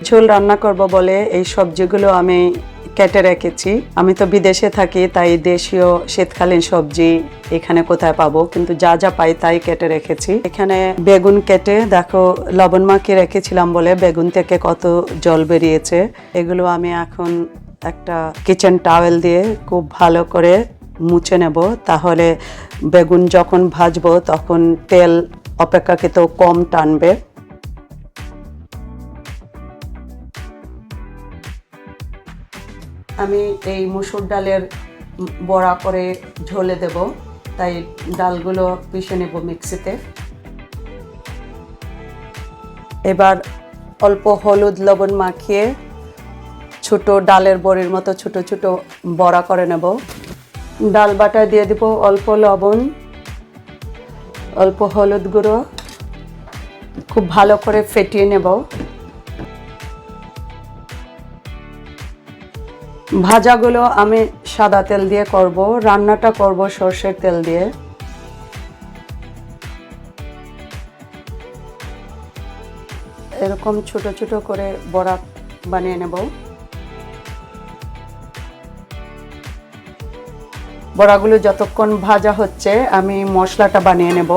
ঝোল রান্না করব বলে এই সবজিগুলো আমি কেটে রেখেছি। আমি তো বিদেশে থাকি, তাই দেশীয় শীতকালীন সবজি এখানে কোথায় পাবো, কিন্তু যা যা পাই তাই কেটে রেখেছি। এখানে বেগুন কেটে দেখো লবণ মাখিয়ে রেখেছিলাম বলে বেগুন থেকে কত জল বেরিয়েছে। এগুলো আমি এখন একটা কিচেন টাওয়েল দিয়ে খুব ভালো করে মুছে নেব, তাহলে বেগুন যখন ভাজবো তখন তেল অপেক্ষাকৃত কম টানবে। আমি এই মসুর ডালের বড়া করে ঝোলে দেব, তাই ডালগুলো পিষে নেব মিক্সিতে। এবার অল্প হলুদ লবণ মাখিয়ে ছোট ডালের বড়ির মতো ছোট ছোট বড়া করে নেব। ডাল বাটা দিয়ে দিব অল্প লবণ, অল্প হলুদ গুঁড়ো, খুব ভালো করে ফেটিয়ে নেব। ভাজাগুলো আমি সাদা তেল দিয়ে করব, রান্নাটা করব সরষের তেল দিয়ে। এরকম ছোট ছোট করে বড়া বানিয়ে নেব। বড়াগুলো যতক্ষণ ভাজা হচ্ছে আমি মশলাটা বানিয়ে নেব।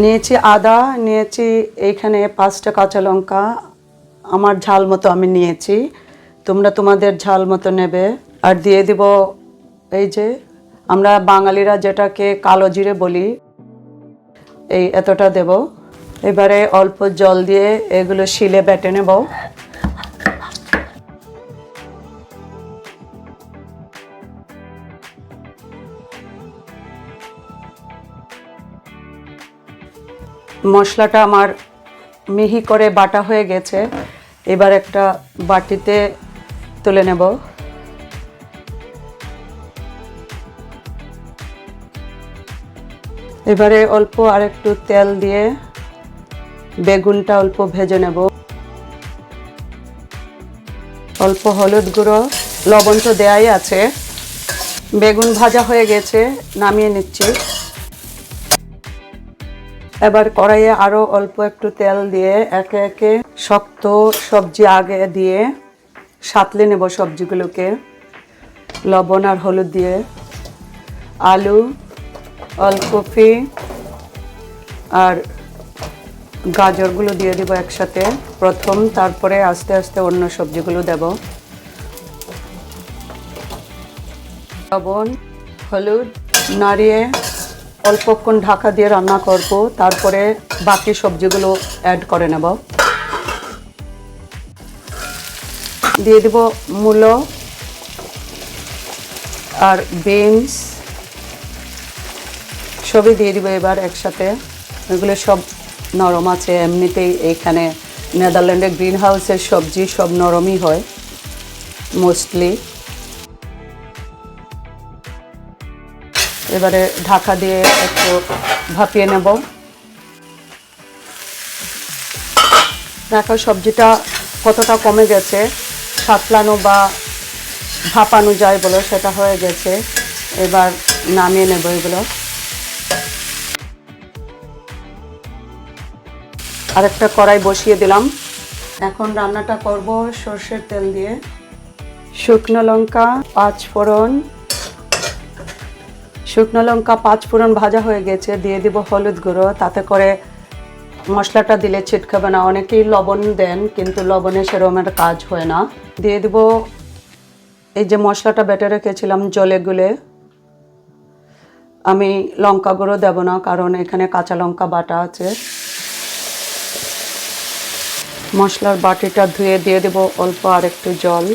নিয়েছি আদা, নিয়েছি এইখানে 5টা কাঁচা লঙ্কা, আমার ঝাল মতো আমি নিয়েছি, তোমরা তোমাদের ঝাল মতো নেবে। আর দিয়ে দিব এই যে আমরা বাঙালিরা যেটাকে কালো জিরে বলি, এই এতটা দেব। এবারে অল্প জল দিয়ে এগুলো শিলে বেটে নেব। মশলাটা আমার মিহি করে বাটা হয়ে গেছে, এবার একটা বাটিতে তুলে নেব। এবারে অল্প আরেকটু তেল দিয়ে বেগুনটা অল্প ভেজে নেব। অল্প হলুদ গুঁড়ো, লবণ তো দেয়াই আছে। বেগুন ভাজা হয়ে গেছে, নামিয়ে নিচ্ছি। এবার কড়াইয়ে আরো অল্প একটু তেল দিয়ে একে একে শক্ত সবজি আগে দিয়ে সাঁতলে নেব সবজিগুলোকে লবণ আর হলুদ দিয়ে। আলু, ওলকপি আর গাজরগুলো দিয়ে দেব একসাথে প্রথম, তারপরে আস্তে আস্তে অন্য সবজিগুলো দেব। লবণ হলুদ নাড়িয়ে অল্পক্ষণ ঢাকা দিয়ে রান্না করব, তারপরে বাকি সবজিগুলো অ্যাড করে নেব। দিয়ে দেব মূলো আর বিনস, সবই দিয়ে দিব এবার একসাথে। এগুলো সব নরম আছে, এমনিতেই এইখানে নেদারল্যান্ডের গ্রিন হাউসের সবজি সব নরমই হয় মোস্টলি। এবারে ঢাকা দিয়ে একটু ভাপিয়ে নেব। দেখো সবজিটা কতটা কমে গেছে, সাতলানো বা ভাপানো যায় বলো, সেটা হয়ে গেছে। এবার নামিয়ে নেব এগুলো। আরেকটা কড়াই বসিয়ে দিলাম। এখন রান্নাটা করব সরষের তেল দিয়ে। শুকনো লঙ্কা 5 ফোড়ন, শুকনো লঙ্কা 5 ফোড়ন ভাজা হয়ে গেছে, দিয়ে দিব হলুদ গুঁড়ো, তাতে করে মশলাটা দিলে ছিটকাবে না। অনেকেই লবণ দেন, কিন্তু লবণে সেরকমের কাজ হয় না। দিয়ে দিব এই যে মশলাটা বেটে রেখেছিলাম জলে গুলে। আমি লঙ্কা গুঁড়ো দেব না, কারণ এখানে কাঁচা লঙ্কা বাটা আছে। মশলার বাটিটা ধুয়ে দিয়ে দেব অল্প আর একটু জল,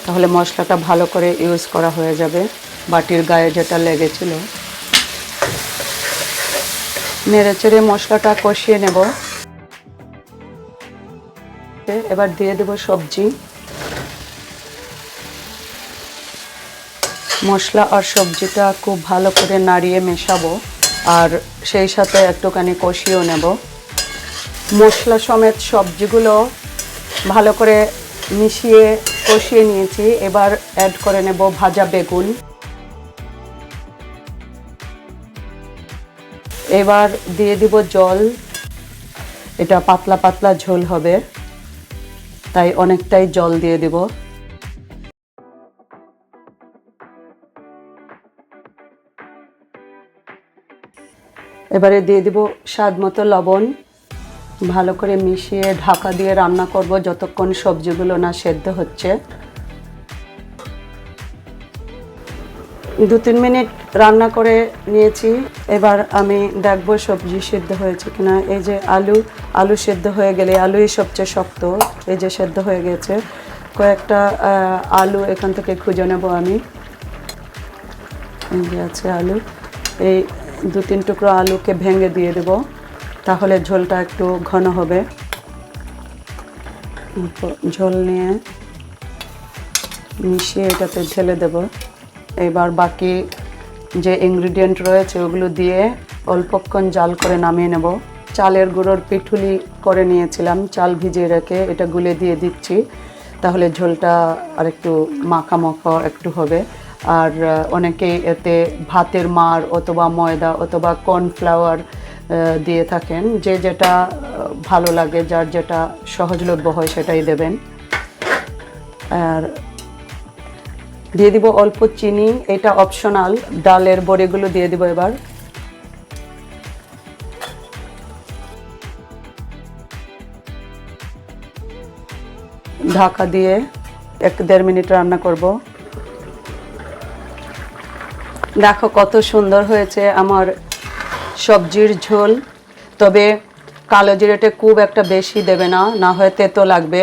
তাহলে মশলাটা ভালো করে ইউজ করা হয়ে যাবে, বাটির গায়ে যেটা লেগেছিল। নেড়েচেড়ে মশলাটা কষিয়ে নেব। এবার দিয়ে দেব সবজি। মশলা আর সবজিটা খুব ভালো করে নাড়িয়ে মেশাবো, আর সেই সাথে একটুখানি কষিয়েও নেব। মশলা সমেত সবজিগুলো ভালো করে মিশিয়ে কষিয়ে নিয়েছি। এবার অ্যাড করে নেব ভাজা বেগুন। এবার দিয়ে দিব জল, এটা পাতলা পাতলা ঝোল হবে। তাই অনেকটাই জল দিয়ে দেব। এবারে দিয়ে দিব স্বাদ মতো লবণ। ভালো করে মিশিয়ে ঢাকা দিয়ে রান্না করব যতক্ষণ সবজিগুলো না সেদ্ধ হচ্ছে। 2-3 মিনিট রান্না করে নিয়েছি। এবার আমি দেখব সবজি সেদ্ধ হয়েছে কিনা। এই যে আলু সেদ্ধ হয়ে গেলে, আলুই সবচেয়ে শক্ত, এই যে সেদ্ধ হয়ে গেছে। কয়েকটা আলু এখান থেকে খুঁজে নেব আমি। এই যে আছে আলু, এই 2-3 টুকরো আলুকে ভেঙে দিয়ে দেব, তাহলে ঝোলটা একটু ঘন হবে। ঝোল নিয়ে মিশিয়ে এটাতে ঢেলে দেব। এবার বাকি যে ইনগ্রিডিয়েন্ট রয়েছে ওগুলো দিয়ে অল্পক্ষণ জাল করে নামিয়ে নেব। চালের গুঁড়োর পিঠুলি করে নিয়েছিলাম, চাল ভিজিয়ে রেখে এটা গুলে দিয়ে দিচ্ছি, তাহলে ঝোলটা আর একটু মাখা মাখা একটু হবে। আর অনেকেই এতে ভাতের মাড় অথবা ময়দা অথবা কর্নফ্লাওয়ার দিয়ে থাকেন, যে যেটা ভালো লাগে, যার যেটা সহজলভ্য হয় সেটাই দেবেন। আর দিয়ে দিব অল্প চিনি, এটা অপশনাল। ডালের বড়িগুলো দিয়ে দিব এবার। ঢাকা দিয়ে 1-1.5 মিনিট রান্না করব। দেখো কত সুন্দর হয়েছে আমার সবজির ঝোল। তবে কালো জিরাটা খুব একটা বেশি দেবে না, না হয় তেতো লাগবে।